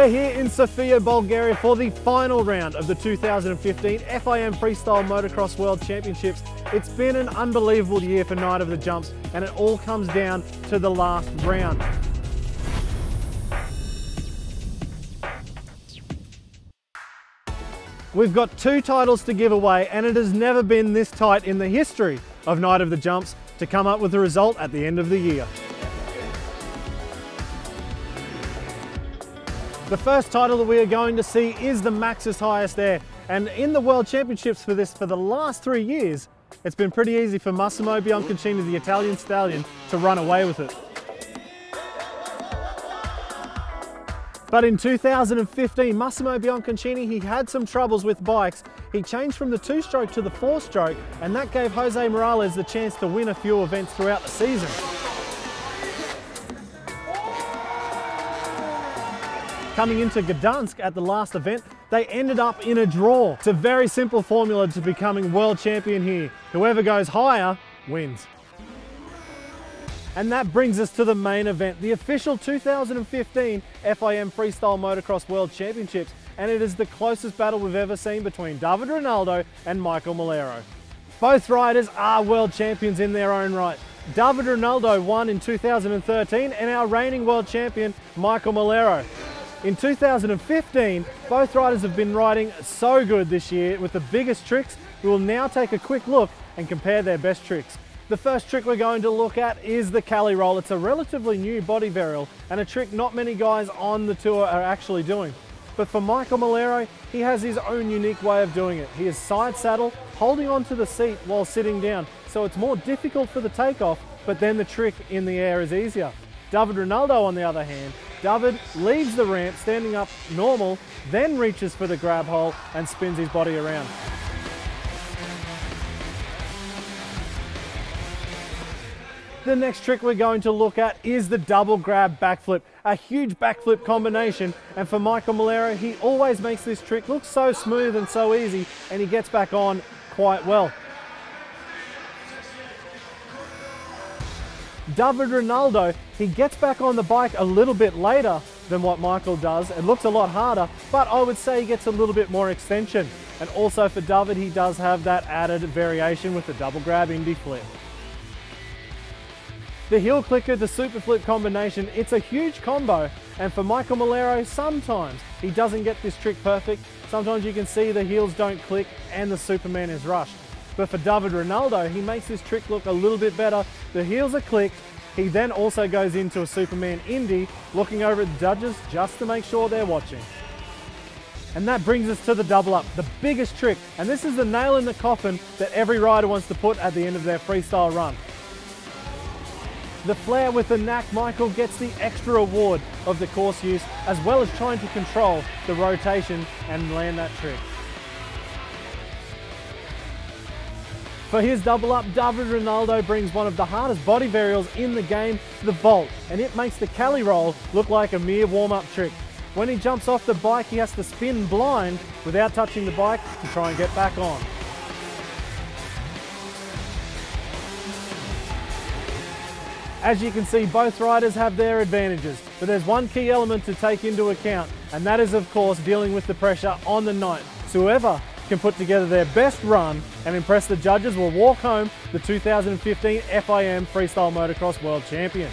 We're here in Sofia, Bulgaria for the final round of the 2015 FIM Freestyle Motocross World Championships. It's been an unbelievable year for Night of the Jumps, and it all comes down to the last round. We've got 2 titles to give away, and it has never been this tight in the history of Night of the Jumps to come up with a result at the end of the year. The first title that we are going to see is the Maxis Highest Air, and in the World Championships for the last 3 years, it's been pretty easy for Massimo Bianconcini, the Italian stallion, to run away with it. But in 2015, Massimo Bianconcini, he had some troubles with bikes. He changed from the 2-stroke to the 4-stroke, and that gave Jose Morales the chance to win a few events throughout the season. Coming into Gdansk at the last event, they ended up in a draw. It's a very simple formula to becoming world champion here. Whoever goes higher wins. And that brings us to the main event, the official 2015 FIM Freestyle Motocross World Championships, and it is the closest battle we've ever seen between David Ronaldo and Michael Malero. Both riders are world champions in their own right. David Ronaldo won in 2013, and our reigning world champion, Michael Malero. In 2015, both riders have been riding so good this year with the biggest tricks. We will now take a quick look and compare their best tricks. The first trick we're going to look at is the Cali roll. It's a relatively new body varial and a trick not many guys on the tour are actually doing. But for Michael Malero, he has his own unique way of doing it. He is side saddle, holding onto the seat while sitting down. So it's more difficult for the takeoff, but then the trick in the air is easier. David Ronaldo, on the other hand, David leaves the ramp standing up normal, then reaches for the grab hole and spins his body around. The next trick we're going to look at is the double grab backflip, a huge backflip combination, and for Michael Malero, he always makes this trick look so smooth and so easy, and he gets back on quite well. David Ronaldo, he gets back on the bike a little bit later than what Michael does. It looks a lot harder, but I would say he gets a little bit more extension. And also for David, he does have that added variation with the double grab indie flip. The heel clicker to super flip combination, it's a huge combo, and for Michael Malero, sometimes he doesn't get this trick perfect. Sometimes you can see the heels don't click and the Superman is rushed. But for David Ronaldo, he makes this trick look a little bit better. The heels are clicked. He then also goes into a Superman indie, looking over at the judges just to make sure they're watching. And that brings us to the double up, the biggest trick. And this is the nail in the coffin that every rider wants to put at the end of their freestyle run. The flair with the knack, Michael gets the extra reward of the course use, as well as trying to control the rotation and land that trick. For his double up, David Ronaldo brings one of the hardest body varials in the game, the vault, and it makes the Cali roll look like a mere warm-up trick. When he jumps off the bike, he has to spin blind without touching the bike to try and get back on. As you can see, both riders have their advantages, but there's one key element to take into account, and that is, of course, dealing with the pressure on the night. So whoever can put together their best run and impress the judges will walk home the 2015 FIM Freestyle Motocross World Champion.